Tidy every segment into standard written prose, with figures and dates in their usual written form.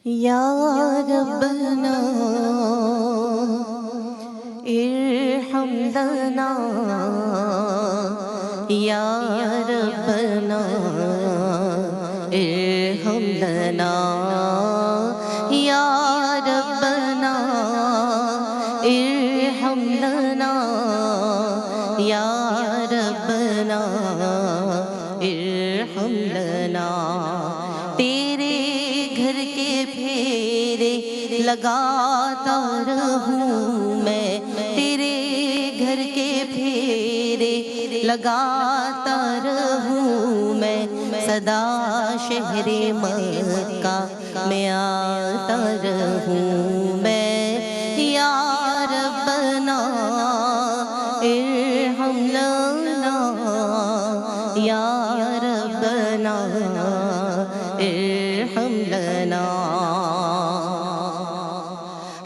یا ربنا ارحم لنا یا ربنا ارحم لنا یا ربنا ارحم لنا یا ربنا ارحم لنا تیرے گھر کے پھیرے لگاتا رہوں میں، تیرے گھر کے پھیرے لگاتا رہوں میں، صدا شہر مکہ میں آتا رہوں میں، یا ربنا ارحم لنا یا ربنا ارحم لنا۔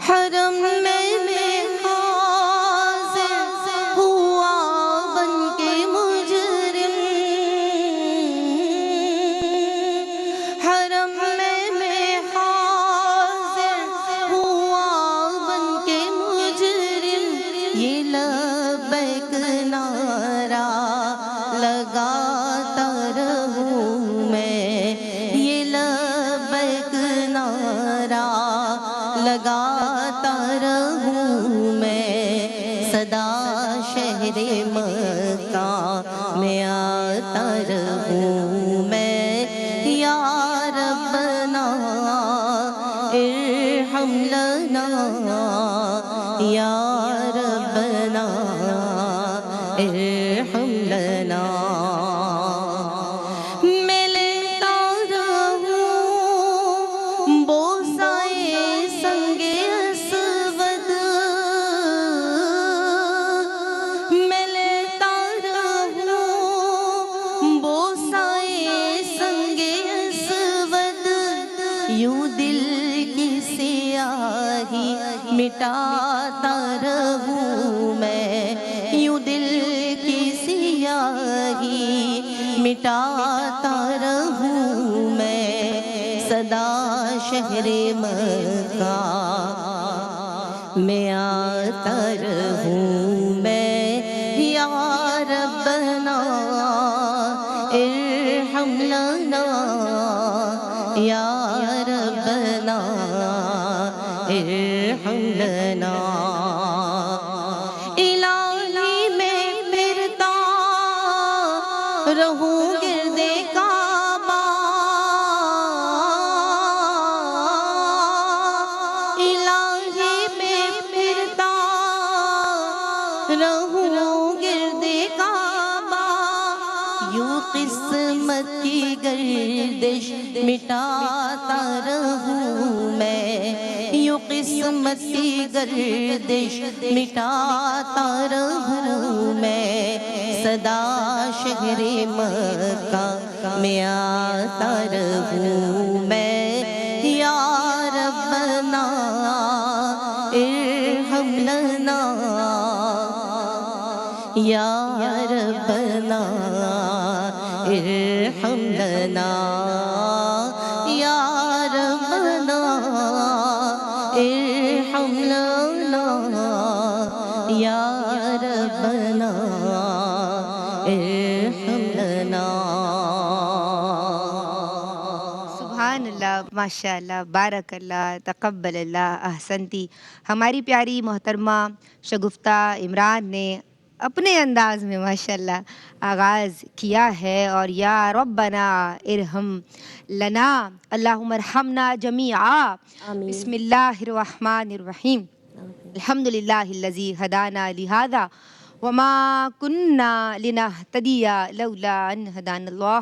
حرم میں حاضر ہوا بن کے مجرم، حرم میں حاضر ہوا بن کے مجرم، یہ لبیک نعرہ لگاتا رہوں میں، یہ لبیک نعرہ لگاتا رہوں میں، صدا شہر مکہ میں آتا رہوں میں، یا ربنا ارحم لنا یا ربنا ارحم لنا۔ میں لیتا رہوں بوسائے سنگ اسود، میں لیتا رہوں بوسائے سنگ اسود، یوں دل کی سیاہی مٹاتا رہوں میں، یوں دل کی سیاہی مٹاتا رہوں میں، صدا شہر مکہ میں آتا رہوں میں، یا ربنا ارحم لنا یا ربنا ارحم لنا۔ الہی میں پھرتا رہوں گرد کعبہ، الہی میں پھرتا رہوں گرد کعبہ، یوں قسمت کی گردش مٹاتا رہوں میں، یوں قسمت کی گردش مٹاتا رہوں میں، صدا شہر مکہ میں آتا رہوں میں، یا ربنا ارحم لنا یا ربنا ارحم لنا یا ربنا ارحم لنا یا ربنا ارحم لنا۔ سبحان اللہ، ماشاء اللہ، بارک اللہ، تقبل اللہ، احسنتی۔ ہماری پیاری محترمہ شگفتہ عمران نے اپنے انداز میں ماشاءاللہ آغاز کیا ہے، اور یا ربنا ارحم لنا اللہم ارحمنا جمیعا۔ بسم اللہ الرحمن الرحیم، الحمدللہ الذی ہدانا لہذا وما کننا لنہتدی لولا ان ہدانا اللہ۔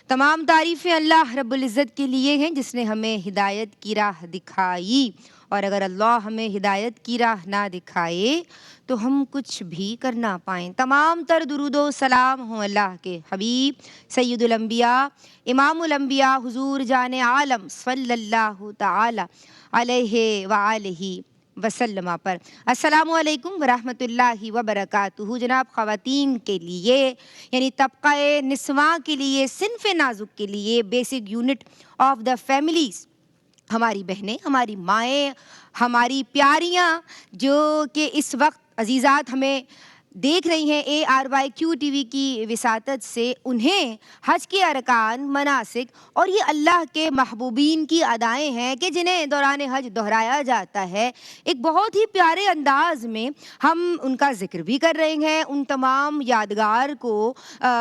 تمام تعریفیں اللہ رب العزت کے لیے ہیں جس نے ہمیں ہدایت کی راہ دکھائی، اور اگر اللہ ہمیں ہدایت کی راہ نہ دکھائے تو ہم کچھ بھی کر نہ پائیں۔ تمام تر درود و سلام ہوں اللہ کے حبیب سید الانبیاء امام الانبیاء حضور جان عالم صلی اللہ تعالی علیہ وآلہ وسلم پر۔ السلام علیکم ورحمۃ اللہ وبرکاتہ۔ جناب خواتین کے لیے یعنی طبقہ نسواں کے لیے، صنف نازک کے لیے، basic unit of the families ہماری بہنیں، ہماری مائیں، ہماری پیاریاں جو کہ اس وقت عزیزات ہمیں دیکھ رہی ہیں ARYQ ٹی وی کی وساطت سے، انہیں حج کے ارکان، مناسک اور یہ اللہ کے محبوبین کی ادائیں ہیں کہ جنہیں دوران حج دہرایا جاتا ہے، ایک بہت ہی پیارے انداز میں ہم ان کا ذکر بھی کر رہے ہیں، ان تمام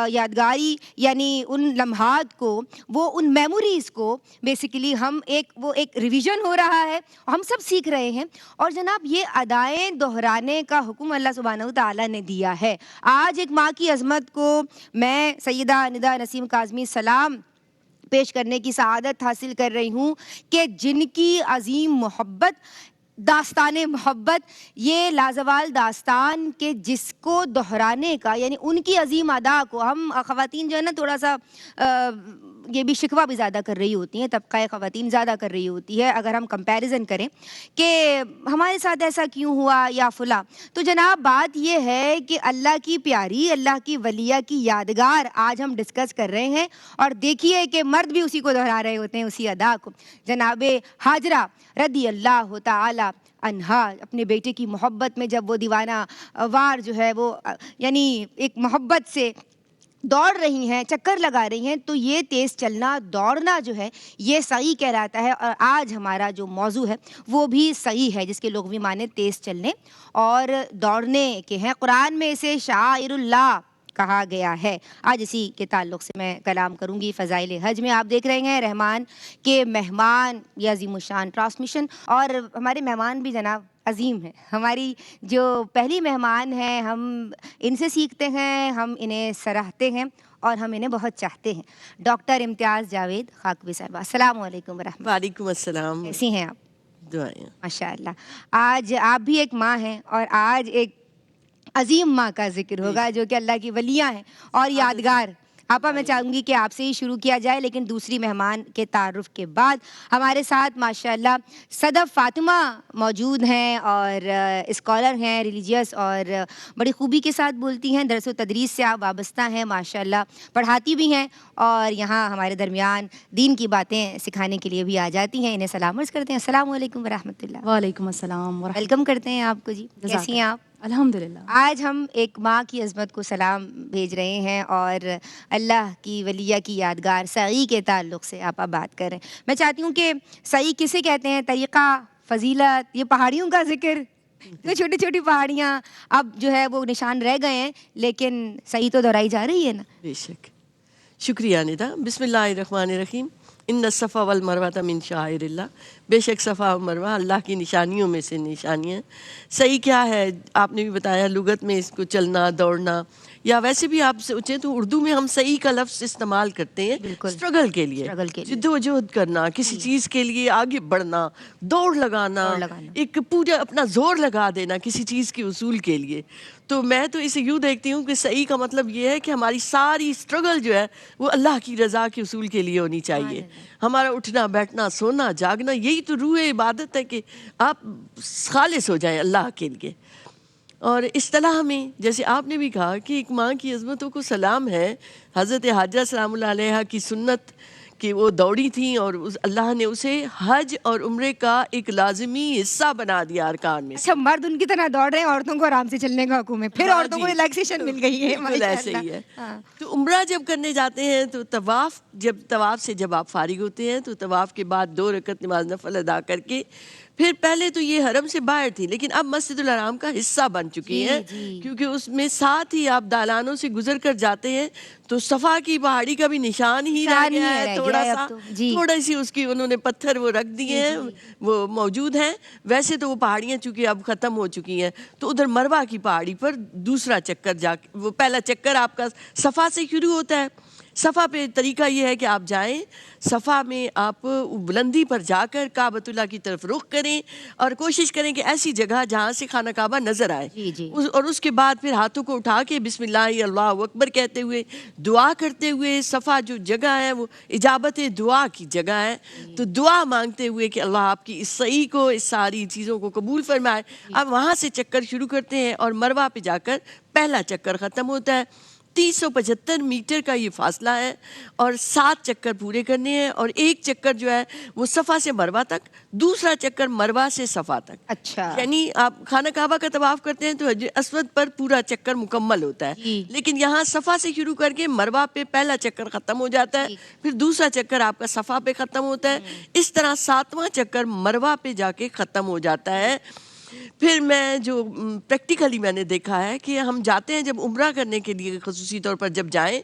یادگاری یعنی ان لمحات کو، وہ ان میموریز کو بیسیکلی ہم ایک ریویژن ہو رہا ہے، ہم سب سیکھ رہے ہیں، اور جناب یہ ادائیں دہرانے کا حکم اللہ سبحانہ و تعالیٰ نے دیا ہے۔ آج ایک ماں کی عظمت کو میں سیدہ ندا نسیم کاظمی سلام پیش کرنے کی سعادت حاصل کر رہی ہوں کہ جن کی عظیم محبت، داستان محبت، یہ لازوال داستان کے جس کو دہرانے کا، یعنی ان کی عظیم ادا کو ہم خواتین جو ہے نا تھوڑا سا یہ بھی شکوہ بھی زیادہ کر رہی ہوتی ہیں، طبقہ خواتین زیادہ کر رہی ہوتی ہے اگر ہم کمپیریزن کریں کہ ہمارے ساتھ ایسا کیوں ہوا یا فلاں، تو جناب بات یہ ہے کہ اللہ کی پیاری، اللہ کی ولیہ کی یادگار آج ہم ڈسکس کر رہے ہیں، اور دیکھیے کہ مرد بھی اسی کو دہرا رہے ہوتے ہیں، اسی ادا کو۔ جناب ہاجرہ رضی اللہ تعالی عنہا اپنے بیٹے کی محبت میں جب وہ دیوانہ وار جو ہے وہ یعنی ایک محبت سے دوڑ رہی ہیں، چکر لگا رہی ہیں، تو یہ تیز چلنا، دوڑنا جو ہے یہ سعی کہلاتا ہے، اور آج ہمارا جو موضوع ہے وہ بھی صحیح ہے، جس کے لغوی معنی تیز چلنے اور دوڑنے کے ہیں۔ قرآن میں اسے شعائر اللہ کہا گیا ہے۔ آج اسی کے تعلق سے میں کلام کروں گی۔ فضائل حج میں آپ دیکھ رہے ہیں رحمان کے مہمان، یہ عظیم الشان ٹرانسمیشن، اور ہمارے مہمان بھی جناب عظیم ہیں۔ ہماری جو پہلی مہمان ہیں، ہم ان سے سیکھتے ہیں، ہم انہیں سراہتے ہیں اور ہم انہیں بہت چاہتے ہیں۔ ڈاکٹر امتیاز جاوید خاکوی صاحبہ، السلام علیکم ورحمۃ اللہ۔ وعلیکم السلام۔ کیسی ہیں آپ؟ دعائیں۔ ماشاء اللہ۔ آج آپ بھی ایک ماں ہیں، اور آج ایک عظیم ماں کا ذکر ہوگا جو کہ اللہ کی ولیاں ہیں اور یادگار۔ آپا میں چاہوں گی کہ آپ سے ہی شروع کیا جائے، لیکن دوسری مہمان کے تعارف کے بعد ہمارے ساتھ ماشاءاللہ صدف فاطمہ موجود ہیں، اور اسکالر ہیں، ریلیجیس، اور بڑی خوبی کے ساتھ بولتی ہیں، درس و تدریس سے آپ وابستہ ہیں ماشاءاللہ، پڑھاتی بھی ہیں، اور یہاں ہمارے درمیان دین کی باتیں سکھانے کے لیے بھی آ جاتی ہیں۔ انہیں سلام عرض کرتے ہیں، السلام علیکم ورحمۃ اللہ۔ وعلیکم السلام ورحمۃ ویلکم کرتے ہیں آپ کو جی، کیسی ہیں آپ؟ اللہ۔ الحمدللہ۔ آج ہم ایک ماں کی عظمت کو سلام بھیج رہے ہیں، اور اللہ کی ولیہ کی یادگار سعی کے تعلق سے آپ بات کر رہے ہیں۔ میں چاہتی ہوں کہ سعی کسے کہتے ہیں؟ طریقہ، فضیلت، یہ پہاڑیوں کا ذکر، یہ چھوٹی چھوٹی پہاڑیاں اب جو ہے وہ نشان رہ گئے ہیں، لیکن سعی تو دہرائی جا رہی ہے نا۔ بے شک، شکریہ ندا۔ بسم اللہ الرحمن الرحیم۔ ان الصفا والمروہ من شعائر اللہ، بے شک صفا و مروہ اللہ کی نشانیوں میں سے نشانیاں۔ صحیح کیا ہے آپ نے بھی بتایا، لغت میں اس کو چلنا، دوڑنا، یا ویسے بھی آپ سوچیں تو اردو میں ہم صحیح کا لفظ استعمال کرتے ہیں اسٹرگل کے لیے، جد و جہد کرنا، کسی چیز کے لیے آگے بڑھنا، دوڑ لگانا، ایک پورا اپنا زور لگا دینا کسی چیز کے اصول کے لیے۔ تو میں تو اسے یوں دیکھتی ہوں کہ صحیح کا مطلب یہ ہے کہ ہماری ساری اسٹرگل جو ہے وہ اللہ کی رضا کے اصول کے لیے ہونی چاہیے۔ ہمارا اٹھنا، بیٹھنا، سونا، جاگنا، یہی تو روح عبادت ہے کہ آپ خالص ہو جائیں اللہ کے لیے۔ اور اصطلاح میں جیسے آپ نے بھی کہا کہ ایک ماں کی عظمتوں کو سلام ہے۔ حضرت حاجرہ سلام اللہ علیہ کی سنت کہ وہ دوڑی تھیں، اور اللہ نے اسے حج اور عمرے کا ایک لازمی حصہ بنا دیا ارکان میں۔ اچھا، مرد ان کی طرح دوڑ رہے ہیں، عورتوں کو آرام سے چلنے کا حکم ہے، پھر عورتوں کو ریلیکسیشن مل گئی ہے۔ بالکل ایسے ہی ہے۔ تو عمرہ جب کرنے جاتے ہیں تو طواف سے جب آپ فارغ ہوتے ہیں تو طواف کے بعد 2 رکعت نماز نفل ادا کر کے، پھر پہلے تو یہ حرم سے باہر تھی، لیکن اب مسجد الحرام کا حصہ بن چکی ہیں، کیونکہ اس میں ساتھ ہی آپ دالانوں سے گزر کر جاتے ہیں تو صفا کی پہاڑی کا بھی نشان ہی رہ گیا ہے، تھوڑا سی اس کی انہوں نے پتھر وہ رکھ دیے ہیں، وہ موجود ہیں۔ ویسے تو وہ پہاڑیاں چونکہ اب ختم ہو چکی ہیں، تو ادھر مروہ کی پہاڑی پر دوسرا چکر جا کے، وہ پہلا چکر آپ کا صفا سے شروع ہوتا ہے۔ صفا پہ طریقہ یہ ہے کہ آپ جائیں، صفا میں آپ بلندی پر جا کر کعبۃ اللہ کی طرف رخ کریں، اور کوشش کریں کہ ایسی جگہ جہاں سے خانہ کعبہ نظر آئے، اور اس کے بعد پھر ہاتھوں کو اٹھا کے بسم اللہ اللہ اکبر کہتے ہوئے، دعا کرتے ہوئے، صفا جو جگہ ہے وہ اجابت دعا کی جگہ ہے، تو دعا مانگتے ہوئے کہ اللہ آپ کی اس سعی کو، اس ساری چیزوں کو قبول فرمائے۔ اب وہاں سے چکر شروع کرتے ہیں، اور مروہ پہ جا کر پہلا چکر ختم ہوتا ہے۔ 375 میٹر کا یہ فاصلہ ہے اور 7 چکر پورے کرنے ہیں، اور ایک چکر جو ہے وہ صفا سے مروہ تک، دوسرا چکر مروہ سے صفا تک. اچھا. یعنی آپ خانہ کعبہ کا طواف کرتے ہیں تو حجر اسود پر پورا چکر مکمل ہوتا ہے، جی. لیکن یہاں صفا سے شروع کر کے مروہ پہ پہلا چکر ختم ہو جاتا ہے، جی. پھر دوسرا چکر آپ کا صفا پہ ختم ہوتا ہے، اس طرح 7واں چکر مروہ پہ جا کے ختم ہو جاتا ہے. پھر میں جو پریکٹیکلی میں نے دیکھا ہے کہ ہم جاتے ہیں جب عمرہ کرنے کے لیے، خصوصی طور پر جب جائیں،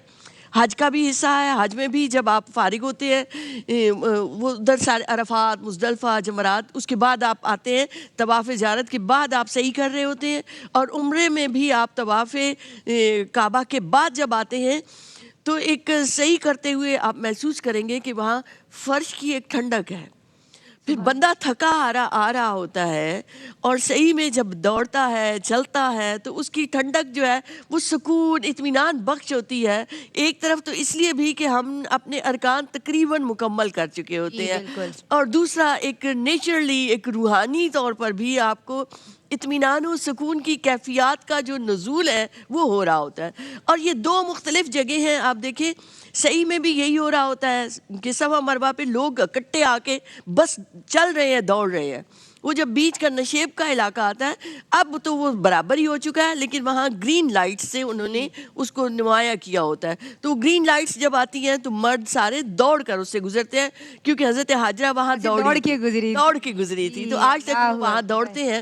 حج کا بھی حصہ ہے، حج میں بھی جب آپ فارغ ہوتے ہیں وہ ادھر سارے عرفات، مزدلفہ، جمرات، اس کے بعد آپ آتے ہیں طواف زیارت کے بعد آپ صحیح کر رہے ہوتے ہیں، اور عمرے میں بھی آپ طواف کعبہ کے بعد جب آتے ہیں تو ایک صحیح کرتے ہوئے آپ محسوس کریں گے کہ وہاں فرش کی ایک ٹھنڈک ہے. پھر بندہ تھکا آ رہا ہوتا ہے اور صحیح میں جب دوڑتا ہے، چلتا ہے، تو اس کی ٹھنڈک جو ہے وہ سکون، اطمینان بخش ہوتی ہے. ایک طرف تو اس لیے بھی کہ ہم اپنے ارکان تقریباً مکمل کر چکے ہوتے جی ہیں، بالکل. اور دوسرا ایک نیچرلی، ایک روحانی طور پر بھی آپ کو اطمینان و سکون کی کیفیات کا جو نزول ہے وہ ہو رہا ہوتا ہے. اور یہ دو مختلف جگہ ہیں. آپ دیکھیں صحیح میں بھی یہی ہو رہا ہوتا ہے کہ صفا مروہ پہ لوگ اکٹھے آ کے بس چل رہے ہیں، دوڑ رہے ہیں. وہ جب بیچ کا نشیب کا علاقہ آتا ہے اب تو وہ برابر ہی ہو چکا ہے، لیکن وہاں گرین لائٹ سے انہوں نے اس کو نمایاں کیا ہوتا ہے. تو گرین لائٹس جب آتی ہیں تو مرد سارے دوڑ کر اس سے گزرتے ہیں، کیونکہ حضرت حاجرہ وہاں دوڑ کے گزری تھی، تو آج تک وہ وہاں دوڑتے ہیں.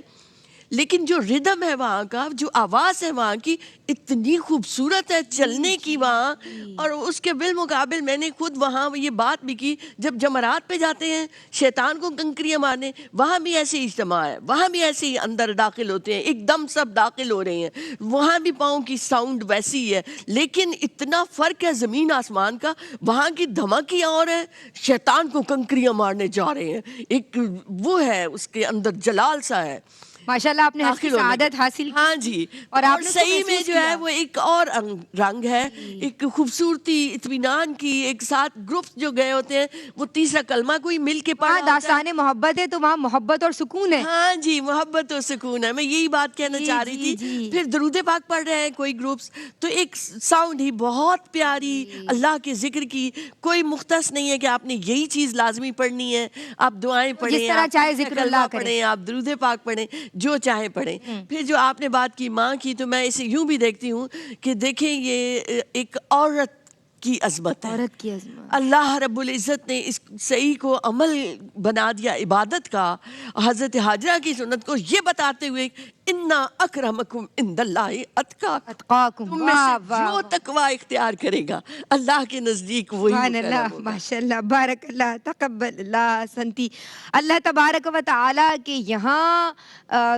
لیکن جو ردم ہے وہاں کا، جو آواز ہے وہاں کی اتنی خوبصورت ہے چلنے کی وہاں. اور اس کے بالمقابل میں نے خود وہاں یہ بات بھی کی، جب جمرات پہ جاتے ہیں شیطان کو کنکریاں مارنے، وہاں بھی ایسے اجتماع ہے، وہاں بھی ایسے ہی اندر داخل ہوتے ہیں، ایک دم سب داخل ہو رہے ہیں، وہاں بھی پاؤں کی ساؤنڈ ویسی ہے. لیکن اتنا فرق ہے زمین آسمان کا. وہاں کی دھماکیاں اور ہے، شیطان کو کنکریاں مارنے جا رہے ہیں. ایک وہ ہے اس کے اندر جلال سا ہے. ماشاءاللہ آپ نے حج کی سعادت حاصل کی. ہاں جی. اور آپ نے صحیح میں جو ہے وہ ایک اور رنگ ہے، ایک خوبصورتی، اطمینان کی. ایک ساتھ گروپ جو گئے ہوتے ہیں وہ تیسرا کلمہ کوئی مل کے پڑھا وہاں ہوتا ہے. داستان محبت ہے تو وہاں محبت اور سکون ہے. ہاں جی، محبت و سکون ہے. میں یہی بات کہنا چاہ رہی تھی. جی. پھر درود پاک پڑھ رہے ہیں کوئی گروپس، تو ایک ساؤنڈ ہی بہت پیاری اللہ کے ذکر کی. کوئی مختص نہیں ہے کہ آپ نے یہی چیز لازمی پڑھنی ہے. آپ دعائیں پڑھیں، جس طرح چاہے ذکر اللہ کریں، پڑھیں، آپ درود پاک پڑھیں، جو چاہیں پڑھیں. پھر جو آپ نے بات کی ماں کی، تو میں اسے یوں بھی دیکھتی ہوں کہ دیکھیں یہ ایک عورت کی عظمت ہے. عورت کی عظمت. اللہ رب العزت نے اس صحیح کو عمل بنا دیا عبادت کا. حضرت حاجرہ کی سنت کو یہ بتاتے ہوئے انا اکرمکم عند اللہ اتقاکم. تم میں سے جو تقوی اختیار کرے گا اللہ کے نزدیک وہی سبحان اللہ، مکرم ہوگا. ماشاءاللہ، بارک اللہ، تقبل اللہ. سنتی اللہ تبارک و تعالیٰ کے یہاں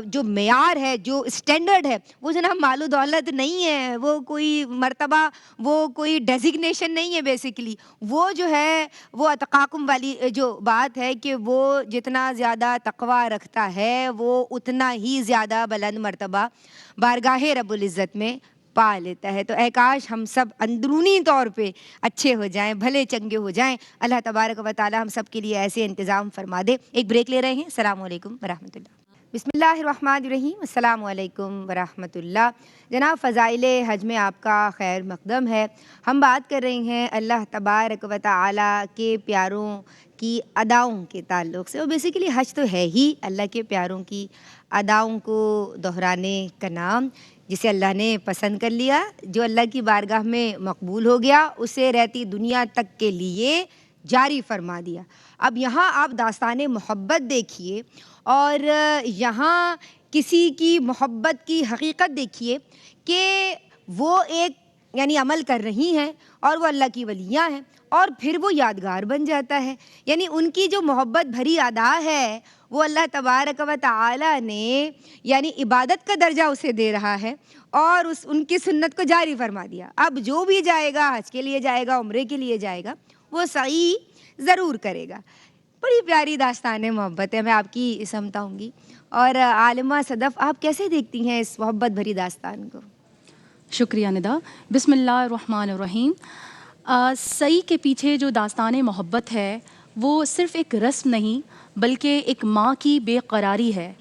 جو معیار ہے، جو اسٹینڈرڈ ہے، وہ جناب مال و دولت نہیں ہے، وہ کوئی مرتبہ، وہ کوئی ڈیزگنیشن نہیں ہے. بیسیکلی وہ جو ہے وہ اتقاکم والی جو بات ہے کہ وہ جتنا زیادہ تقوی رکھتا ہے وہ اتنا ہی زیادہ بلند مرتبہ بارگاہ رب العزت میں پا لیتا ہے. تو اے کاش ہم سب اندرونی طور پہ اچھے ہو جائیں، بھلے چنگے ہو جائیں. اللہ تبارک و تعالی ہم سب کے لیے ایسے انتظام فرما دے. ایک بریک لے رہے ہیں. السلام علیکم ورحمۃ اللہ. بسم اللہ الرحمن الرحیم. السلام علیکم ورحمۃ اللہ. جناب فضائل حج میں آپ کا خیر مقدم ہے. ہم بات کر رہے ہیں اللہ تبارک و تعالی کے پیاروں کی اداؤں کے تعلق سے. اور بیسیکلی حج تو ہے ہی اللہ کے پیاروں کی اداؤں کو دہرانے کا نام، جسے اللہ نے پسند کر لیا، جو اللہ کی بارگاہ میں مقبول ہو گیا، اسے رہتی دنیا تک کے لیے جاری فرما دیا. اب یہاں آپ داستان محبت دیکھیے، اور یہاں کسی کی محبت کی حقیقت دیکھیے کہ وہ ایک یعنی عمل کر رہی ہیں اور وہ اللہ کی ولیاں ہیں، اور پھر وہ یادگار بن جاتا ہے. یعنی ان کی جو محبت بھری ادا ہے وہ اللہ تبارک و تعالی نے یعنی عبادت کا درجہ اسے دے رہا ہے، اور ان کی سنت کو جاری فرما دیا. اب جو بھی جائے گا، حج کے لیے جائے گا، عمرے کے لیے جائے گا، وہ سعی ضرور کرے گا. بڑی پیاری داستان محبت ہے. میں آپ کی سمجھاؤں گی. اور عالمہ صدف، آپ کیسے دیکھتی ہیں اس محبت بھری داستان کو؟ شکریہ ندا. بسم اللہ الرحمن الرحیم. سعی کے پیچھے جو داستان محبت ہے وہ صرف ایک رسم نہیں بلکہ ایک ماں کی بے قراری ہے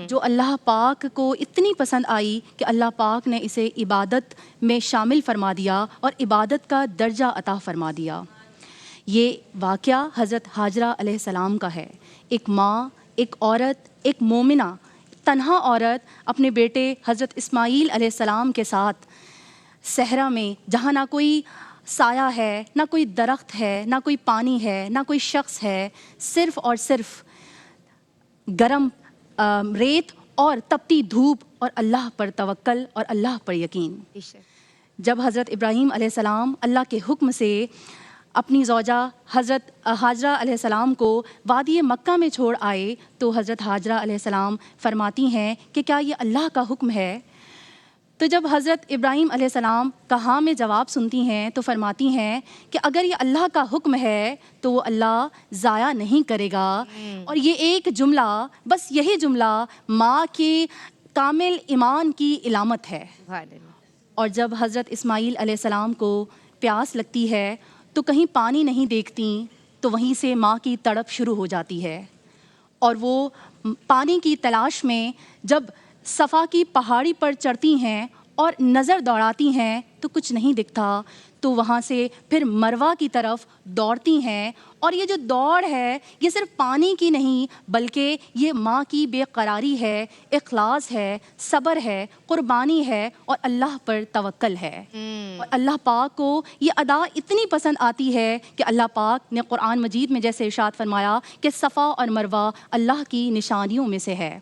جو اللہ پاک کو اتنی پسند آئی کہ اللہ پاک نے اسے عبادت میں شامل فرما دیا اور عبادت کا درجہ عطا فرما دیا۔ یہ واقعہ حضرت حاجرہ علیہ السلام کا ہے۔ ایک ماں، ایک عورت، ایک مومنہ، تنہا عورت اپنے بیٹے حضرت اسماعیل علیہ السلام کے ساتھ صحرا میں، جہاں نہ کوئی سایہ ہے، نہ کوئی درخت ہے، نہ کوئی پانی ہے، نہ کوئی شخص ہے، صرف اور صرف گرم ریت اور تپتی دھوپ اور اللہ پر توکل اور اللہ پر یقین۔ جب حضرت ابراہیم علیہ السلام اللہ کے حکم سے اپنی زوجہ حضرت حاجرہ علیہ السلام کو وادی مکہ میں چھوڑ آئے تو حضرت حاجرہ علیہ السلام فرماتی ہیں کہ کیا یہ اللہ کا حکم ہے؟ تو جب حضرت ابراہیم علیہ السلام کا ہاں میں جواب سنتی ہیں تو فرماتی ہیں کہ اگر یہ اللہ کا حکم ہے تو وہ اللہ ضائع نہیں کرے گا۔ اور یہ ایک جملہ، بس یہی جملہ ماں کے کامل ایمان کی علامت ہے۔ اور جب حضرت اسماعیل علیہ السلام کو پیاس لگتی ہے تو کہیں پانی نہیں دیکھتی تو وہیں سے ماں کی تڑپ شروع ہو جاتی ہے، اور وہ پانی کی تلاش میں جب صفا کی پہاڑی پر چڑھتی ہیں اور نظر دوڑاتی ہیں تو کچھ نہیں دکھتا، تو وہاں سے پھر مروہ کی طرف دوڑتی ہیں۔ اور یہ جو دوڑ ہے یہ صرف پانی کی نہیں بلکہ یہ ماں کی بے قراری ہے، اخلاص ہے، صبر ہے، قربانی ہے اور اللہ پر توکل ہے۔ اور اللہ پاک کو یہ ادا اتنی پسند آتی ہے کہ اللہ پاک نے قرآن مجید میں جیسے ارشاد فرمایا کہ صفا اور مروہ اللہ کی نشانیوں میں سے ہے،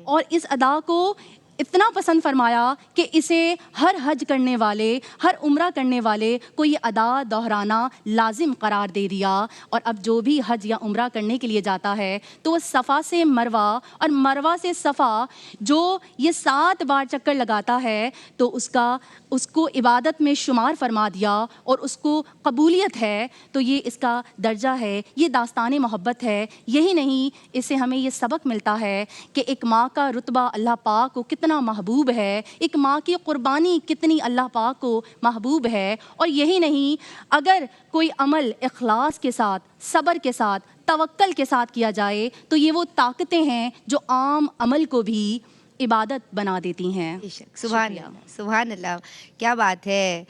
اور اس ادا کو اتنا پسند فرمایا کہ اسے ہر حج کرنے والے، ہر عمرہ کرنے والے کو یہ ادا دہرانا لازم قرار دے دیا۔ اور اب جو بھی حج یا عمرہ کرنے کے لیے جاتا ہے تو وہ صفا سے مروہ اور مروہ سے صفا جو یہ 7 بار چکر لگاتا ہے تو اس کو عبادت میں شمار فرما دیا اور اس کو قبولیت ہے۔ تو یہ اس کا درجہ ہے، یہ داستان محبت ہے۔ یہی نہیں، اس سے ہمیں یہ سبق ملتا ہے کہ ایک ماں کا رتبہ اللہ پاک کو کتنا محبوب ہے، ایک ماں کی قربانی کتنی اللہ پاک کو محبوب ہے۔ اور یہی نہیں، اگر کوئی عمل اخلاص کے ساتھ، صبر کے ساتھ، توکل کے ساتھ کیا جائے تو یہ وہ طاقتیں ہیں جو عام عمل کو بھی عبادت بنا دیتی ہیں۔ سبحان اللہ، سبحان اللہ، کیا بات ہے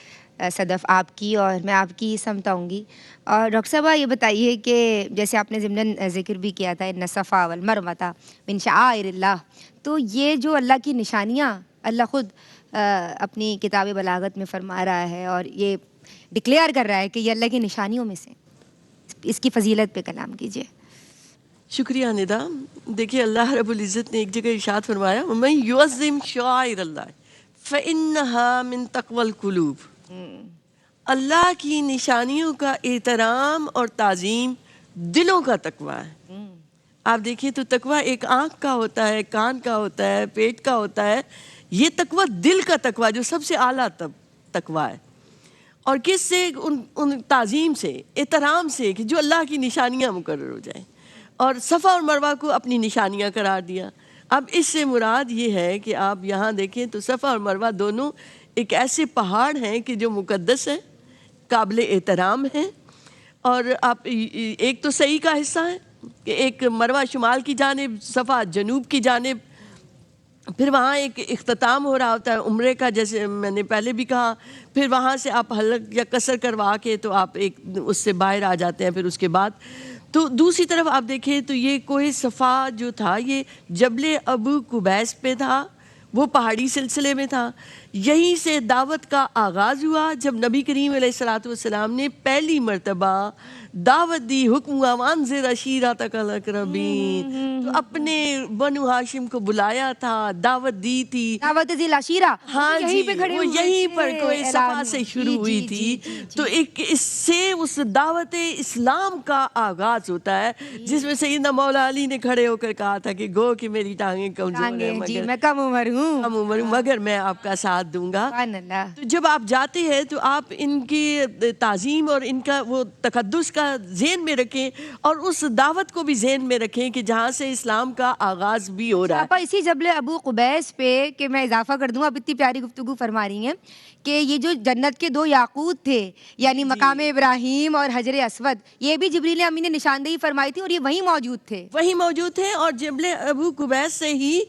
صدف آپ کی، اور میں آپ کی سمت آؤں گی۔ اور ڈاکٹر صاحبہ یہ بتائیے کہ جیسے آپ نے ضمناً ذکر بھی کیا تھا ان الصفا والمروہ من شعائر اللہ، تو یہ جو اللہ کی نشانیاں اللہ خود اپنی کتاب بلاغت میں فرما رہا ہے اور یہ ڈکلیئر کر رہا ہے کہ یہ اللہ کی نشانیوں میں سے، اس کی فضیلت پہ کلام کیجیے۔ شکریہ ندا۔ دیکھیے اللہ رب العزت نے ایک جگہ ارشاد فرمایا وَمَن يُعَظِّمْ شَعَائِرَ اللَّهِ فَإِنَّهَا مِن تَقْوَى الْقُلُوبِ۔ اللہ کی نشانیوں کا احترام اور تعظیم دلوں کا تقویٰ ہے۔ آپ دیکھیں تو تقویٰ ایک آنکھ کا ہوتا ہے، کان کا ہوتا ہے، پیٹ کا ہوتا ہے، یہ تقویٰ دل کا تقویٰ جو سب سے اعلیٰ تقویٰ ہے۔ اور کس سے؟ ان تعظیم سے، احترام سے، کہ جو اللہ کی نشانیاں مقرر ہو جائیں۔ اور صفا اور مروہ کو اپنی نشانیاں قرار دیا۔ اب اس سے مراد یہ ہے کہ آپ یہاں دیکھیں تو صفا اور مروہ دونوں ایک ایسے پہاڑ ہیں کہ جو مقدس ہیں، قابل احترام ہیں۔ اور آپ ایک تو صحیح کا حصہ ہے کہ ایک مروہ شمال کی جانب، صفا جنوب کی جانب، پھر وہاں ایک اختتام ہو رہا ہوتا ہے عمرے کا، جیسے میں نے پہلے بھی کہا، پھر وہاں سے آپ حلق یا قصر کروا کے تو آپ ایک اس سے باہر آ جاتے ہیں۔ پھر اس کے بعد تو دوسری طرف آپ دیکھیں تو یہ کوہ صفا جو تھا یہ جبل ابو قبیس پہ تھا، وہ پہاڑی سلسلے میں تھا۔ یہیں سے دعوت کا آغاز ہوا جب نبی کریم علیہ السلام نے پہلی مرتبہ دعوت دی، حکم ہوا وانذر عشیرتک الاقربین، تو اپنے بنو ہاشم کو بلایا تھا، دعوت دی تھی، دعوت ذی العشیرہ، ہاں یہیں جی، پہ کھڑے وہ ہوئے یہیں تھے، پر کوئی صفا اعلان سے جی، شروع ہوئی جی، تھی۔ جی، جی، تو ایک اس سے اس دعوت اسلام کا آغاز ہوتا ہے، جس میں سیدنا مولا علی نے کھڑے ہو کر کہا تھا کہ گو کہ میری ٹانگیں کمزور ہیں جی مگر میں کم عمر ہوں، ہوں کم عمر ہوں مگر میں آپ کا ساتھ دوں گا. سبحان اللہ. تو جب آپ جاتے ہیں تو آپ ان کی تعظیم اور ان کا وہ تقدس کا ذہن میں رکھیں اور اس دعوت کو بھی ذہن میں رکھیں کہ جہاں سے اسلام کا آغاز بھی ہو رہا ہے. آپا اسی جبل ابو قبیس پہ کہ میں اضافہ کر دوں, آپ اتنی پیاری گفتگو فرما رہی ہیں کہ یہ جو جنت کے 2 یاقوت تھے یعنی مقام ابراہیم اور حجر اسود, یہ بھی جبریل امی نے نشاندہی فرمائی تھی اور یہ وہیں موجود تھے. وہی موجود تھے اور جبل ابو قبیس سے ہی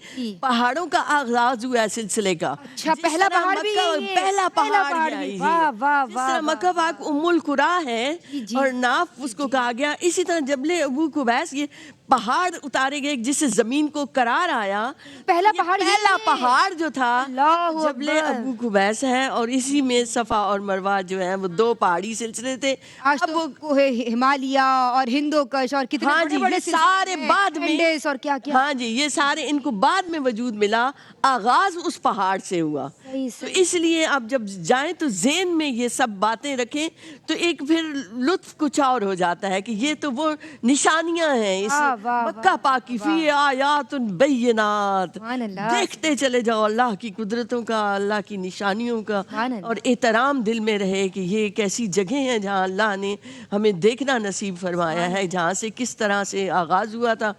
پہاڑوں کا آغاز ہوا ہے سلسلے کا. اچھا, جس پہلا طرح پہاڑ بھی مکہ- یہی ہے. پہلا پہاڑ بھی. یہی واہ ہے. واہ جس طرح واہ. مکہ پاک ام القرا ہے جی. اور ناف اس کو کہا گیا, اسی طرح جبل ابو قبیس یہ پہاڑ اتارے گئے جس سے زمین کو قرار آیا. پہلا یہ پہاڑ پہلا پہاڑ جو تھا اللہ جبل اکبر. ابو قبیس ہے اور اسی میں صفا اور مروہ جو ہیں وہ 2 پہاڑی سلسلے تھے. آج تو کوہ ہمالیہ اور ہندو کش اور کتنے ہاں بڑے جی, بڑے یہ سارے بعد میں اینڈیس اور کیا کیا. ہاں جی, یہ سارے ان کو بعد میں وجود ملا, آغاز اس پہاڑ سے ہوا. صحیح تو اس لیے آپ جب جائیں تو ذہن میں یہ سب باتیں رکھیں تو ایک پھر لطف کچھ اور ہو جاتا ہے کہ یہ تو وہ نشانیاں ہیں اس واہ واہ مکہ پاک کی, فی آیات بینات. سبحان اللہ. دیکھتے چلے جاؤ اللہ کی قدرتوں کا, اللہ کی نشانیوں کا, سبحان اللہ. اور احترام دل میں رہے کہ یہ ایک ایسی جگہ ہیں جہاں اللہ نے ہمیں دیکھنا نصیب فرمایا ہے, جہاں سے کس طرح سے آغاز ہوا تھا.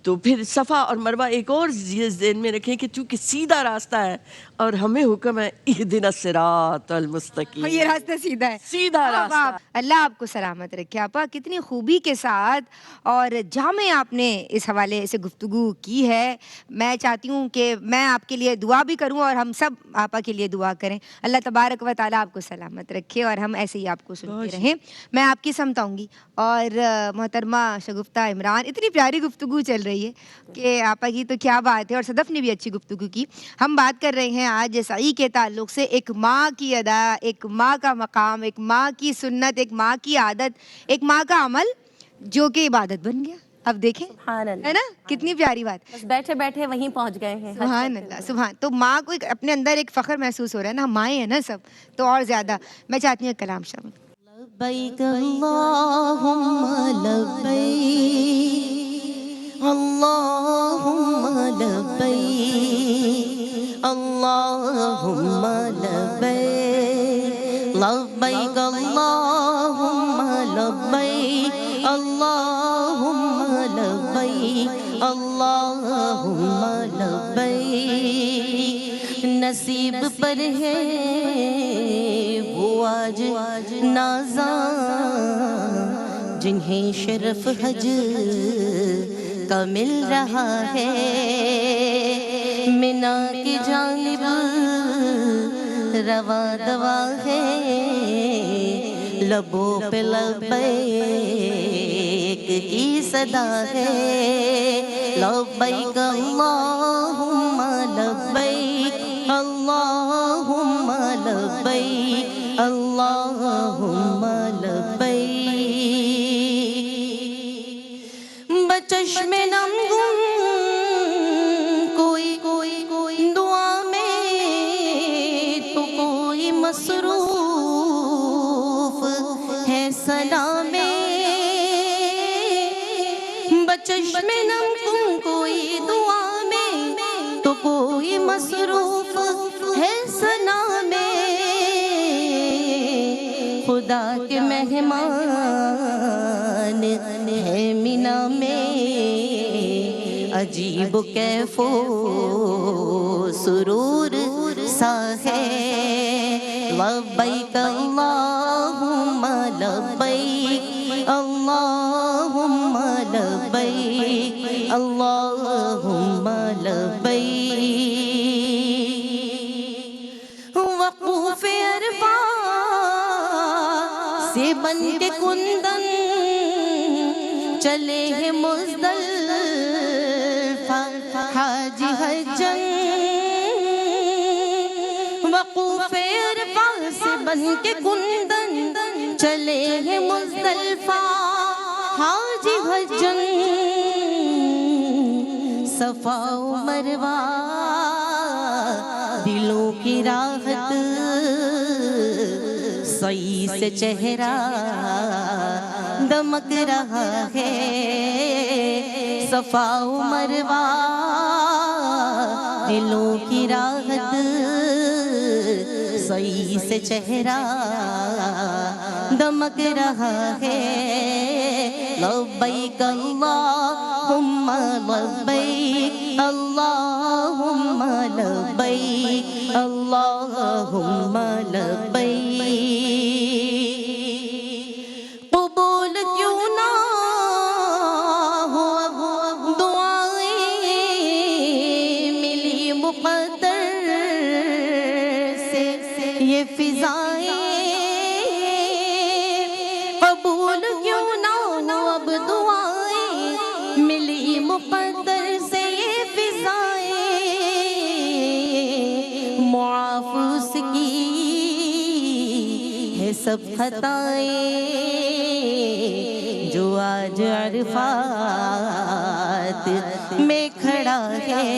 تو پھر صفا اور مروہ ایک اور یہ ذہن میں رکھیں کہ چونکہ سیدھا راستہ ہے اور ہمیں حکم ہے اہدنا الصراط المستقیم, یہ راستہ سیدھا ہے, سیدھا واہ راستہ. واہ. اللہ آپ کو سلامت رکھے. آپا کتنی خوبی کے ساتھ اور جامع آپ نے اس حوالے سے گفتگو کی ہے. میں چاہتی ہوں کہ میں آپ کے لیے دعا بھی کروں اور ہم سب آپا کے لیے دعا کریں. اللہ تبارک و تعالیٰ آپ کو سلامت رکھے اور ہم ایسے ہی آپ کو سنتے رہیں. میں آپ کی سمت آؤں گی اور محترمہ شگفتہ عمران, اتنی پیاری گفتگو چل رہی ہے کہ آپا کی تو کیا بات ہے, اور صدف نے بھی اچھی گفتگو کی. ہم بات کر رہے ہیں آج سعی کے تعلق سے, ایک ماں کی ادا, ایک ماں کا مقام, ایک ماں کی سنت, ایک ماں کی عادت, ایک ماں کا عمل جو کہ عبادت بن گیا. اب دیکھیں سبحان اللہ, ہے نا کتنی پیاری بات. بس بیٹھے بیٹھے وہیں پہنچ گئے ہیں. سبحان اللہ سبحان. تو ماں کو اپنے اندر ایک فخر محسوس ہو رہا ہے نا, ہم مائیں ہیں نا سب, تو اور زیادہ. میں چاہتی ہوں کلام شامل. لبیک اللہم لبیک, اللہم لبیک, اللہم لبیک, لبیک اللہم لبیک, اللہم لبیک, اللہم لبیک. نصیب پر ہے وہ آج نازاں جنہیں شرف حج کا مل رہا ہے. منا کی جانب رواں دوا ہے, لبوں پہ لبیک کی صدا ہے. لبیک اللہم لبیک, اللہم لبیک, اللہم لبیک. بچشم نم کوئی دعا میں تو کوئی مصروف ہے ثنا میں. بچشم نم کوئی دعا میں تو کوئی مصروف ہے ثنا میں. خدا کے مہمان ہے مینا میں, عجیب و کیف و سرور سا ہے. لبیک اللہم لبیک, اللہم لبیک, اللہم لبیک. وقوف عرفہ سے بن کے کندن چلے ہیں مزدلفہ حاجی حجن. وقوف عرفہ سے بن کے کندن چلے ہیں مزدلفہ حاجی حجن. صفا و مروہ دلوں کی راحت, سعی سے چہرہ دمک رہا ہے. صفا و مروہ دلوں کی راحت صحیح سے چہرہ دمک رہا ہے لبیک اللہم لبیک اللہم لبیک اللہم لبیک قبول کیوں نہ ہو دعائیں ملی مقدر سے یہ فضائیں قبول کیوں نہ ہو اب دعائیں ملی مقدر سے یہ فضائیں معاف اس کی ہے سب خطائیں جو آج عرفات میں کھڑا ہے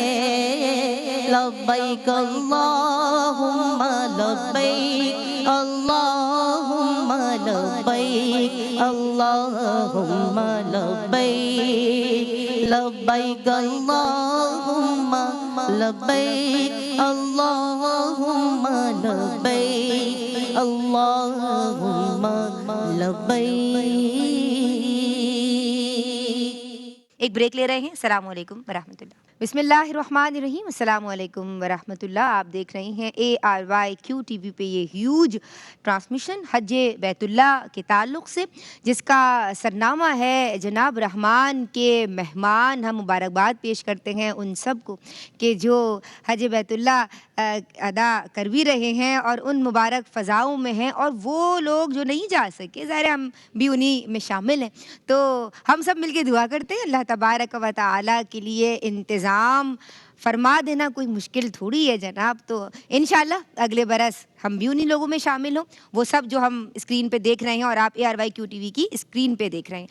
لبیک اللہم لبیک اللہم لبیک اللہم لبیک لبیک اللہم لبیک اللہم لبیک اللہم لبیک. ایک بریک لے رہے ہیں. السلام علیکم ورحمۃ اللہ. بسم اللہ الرحمن الرحیم. السلام علیکم ورحمۃ اللہ. آپ دیکھ رہے ہیں ARYQ TV پہ یہ ہیوج ٹرانسمیشن حج بیت اللہ کے تعلق سے، جس کا سرنامہ ہے جناب رحمان کے مہمان. ہم مبارکباد پیش کرتے ہیں ان سب کو کہ جو حج بیت اللہ ادا کر بھی رہے ہیں اور ان مبارک فضاؤں میں ہیں، اور وہ لوگ جو نہیں جا سکے، ظاہر ہم بھی انہی میں شامل ہیں. تو ہم سب مل کے دعا کرتے ہیں اللہ تبارک و تعالیٰ کے لیے انتظام فرما دینا کوئی مشکل تھوڑی ہے جناب. تو انشاءاللہ اگلے برس ہم بھی انہی لوگوں میں شامل ہوں، وہ سب جو ہم اسکرین پہ دیکھ رہے ہیں اور آپ ARYQ TV کی اسکرین پہ دیکھ رہے ہیں.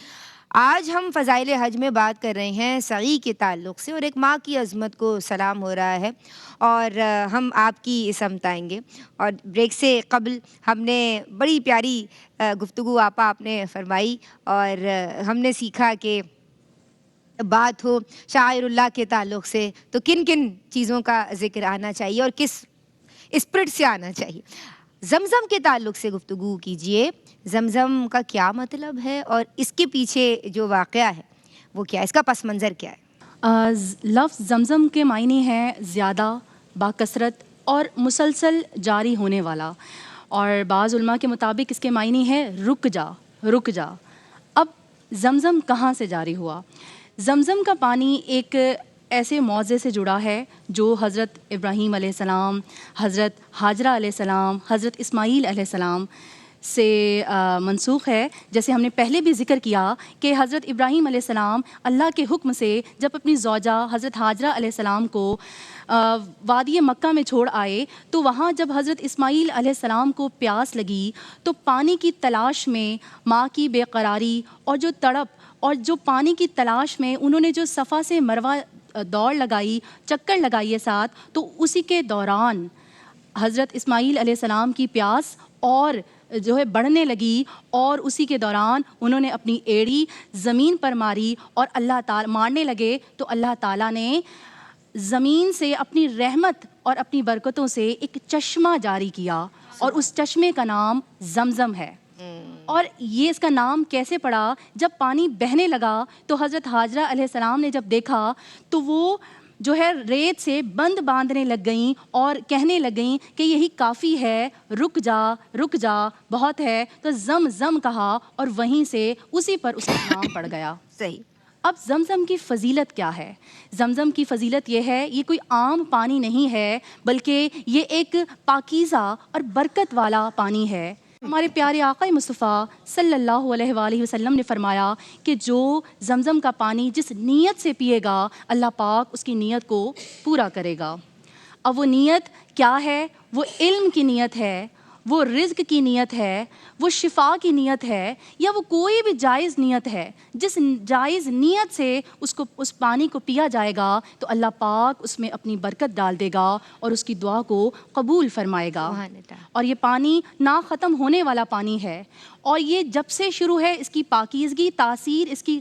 آج ہم فضائل حج میں بات کر رہے ہیں سعی کے تعلق سے، اور ایک ماں کی عظمت کو سلام ہو رہا ہے، اور ہم آپ کی سمت آئیں گے. اور بریک سے قبل ہم نے بڑی پیاری گفتگو آپا آپ نے فرمائی، اور ہم نے سیکھا کہ بات ہو شاعر اللہ کے تعلق سے تو کن کن چیزوں کا ذکر آنا چاہیے اور کس اسپرٹ سے آنا چاہیے. زمزم کے تعلق سے گفتگو کیجئے. زمزم کا کیا مطلب ہے اور اس کے پیچھے جو واقعہ ہے وہ کیا ہے، اس کا پس منظر کیا ہے؟ لفظ زمزم کے معنی ہے زیادہ، باکثرت اور مسلسل جاری ہونے والا، اور بعض علماء کے مطابق اس کے معنی ہے رک جا رک جا. اب زمزم کہاں سے جاری ہوا؟ زمزم کا پانی ایک ایسے معجزے سے جڑا ہے جو حضرت ابراہیم علیہ السلام، حضرت ہاجرہ علیہ السلام، حضرت اسماعیل علیہ السلام سے منسوخ ہے. جیسے ہم نے پہلے بھی ذکر کیا کہ حضرت ابراہیم علیہ السلام اللہ کے حکم سے جب اپنی زوجہ حضرت ہاجرہ علیہ السلام کو وادی مکہ میں چھوڑ آئے، تو وہاں جب حضرت اسماعیل علیہ السلام کو پیاس لگی تو پانی کی تلاش میں ماں کی بے قراری اور جو تڑپ اور جو پانی کی تلاش میں انہوں نے جو صفا سے مروہ دوڑ لگائی، چکر لگائی ہے ساتھ، تو اسی کے دوران حضرت اسماعیل علیہ السلام کی پیاس اور جو ہے بڑھنے لگی، اور اسی کے دوران انہوں نے اپنی ایڑی زمین پر ماری اور اللہ تعالی مارنے لگے، تو اللہ تعالیٰ نے زمین سے اپنی رحمت اور اپنی برکتوں سے ایک چشمہ جاری کیا، اور اس چشمے کا نام زمزم ہے. اور یہ اس کا نام کیسے پڑا؟ جب پانی بہنے لگا تو حضرت ہاجرہ علیہ السلام نے جب دیکھا تو وہ جو ہے ریت سے بند باندھنے لگ گئیں اور کہنے لگ گئیں کہ یہی کافی ہے، رک جا بہت ہے. تو زم زم کہا اور وہیں سے اسی پر اس کا نام پڑ گیا. صحیح. اب زمزم کی فضیلت کیا ہے؟ زمزم کی فضیلت یہ ہے، یہ کوئی عام پانی نہیں ہے، بلکہ یہ ایک پاکیزہ اور برکت والا پانی ہے. ہمارے پیارے آقا مصطفیٰ صلی اللہ علیہ وآلہ وسلم نے فرمایا کہ جو زمزم کا پانی جس نیت سے پیے گا، اللہ پاک اس کی نیت کو پورا کرے گا. اب وہ نیت کیا ہے؟ وہ علم کی نیت ہے، وہ رزق کی نیت ہے، وہ شفا کی نیت ہے، یا وہ کوئی بھی جائز نیت ہے. جس جائز نیت سے اس پانی کو پیا جائے گا تو اللہ پاک اس میں اپنی برکت ڈال دے گا اور اس کی دعا کو قبول فرمائے گا. اور یہ پانی نا ختم ہونے والا پانی ہے، اور یہ جب سے شروع ہے اس کی پاکیزگی، تاثیر اس کی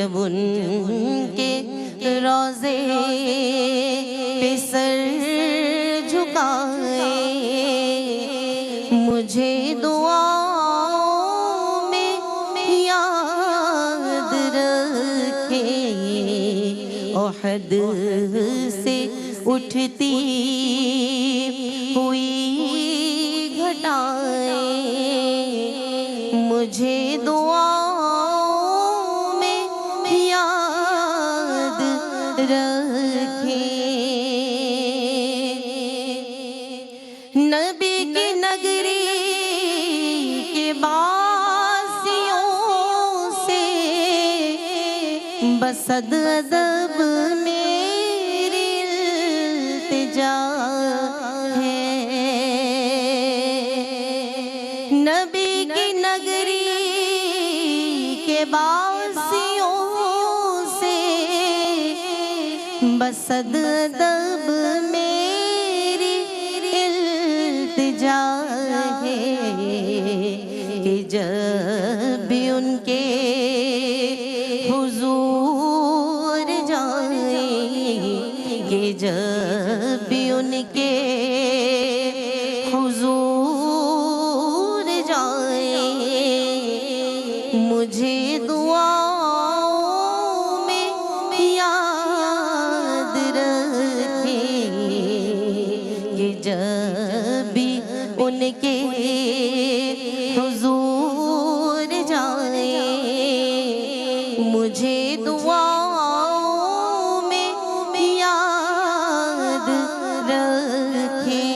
جب ان کے روضے پہ سر جھکائے مجھے دعاؤں میں یاد رکھے احد سے اٹھتی ہوئی گھٹائیں مجھے دعاؤں میں یاد رکھیں نبی کی نگری کے باسیوں سے بصد ادب میری التجا ہے نبی کی نگری کے باسیوں سے بصد ادب میری التجا ہے کہ جب بھی ان کے حضور جائیں کہ جب بھی ان کے حضور جائیں مجھے دعاؤں میں یاد رکھیں کہ جب بھی ان کے حضور جائیں مجھے دعاؤں میں یاد رکھیں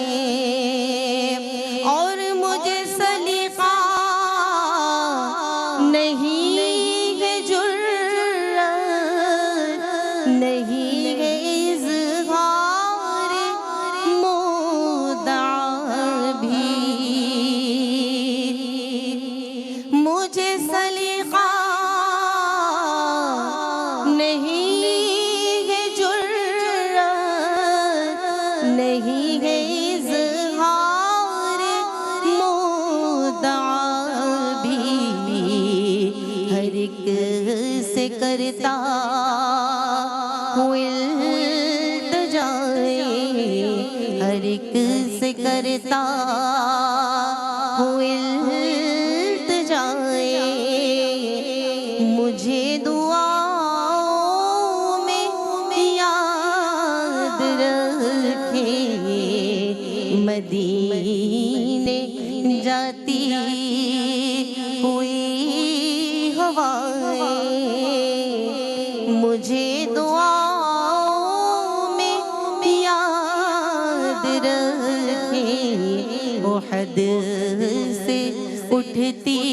اور مجھے سلیقہ نہیں ہے جرأت نہیں ہے اظہار مدعا بھی مجھے سلیقہ نہیں ہے جرأت نہیں ہے اظہار مدعا بھی ہر ایک سے کرتا ہوں التجائیں ہر ایک سے کرتا ہوں التجائیں مجھے دعاؤں میں یاد رکھیں مدینے جاتی ہوئی ہوائیں مجھے دعاؤں میں یاد رکھیں احد سے اٹھتی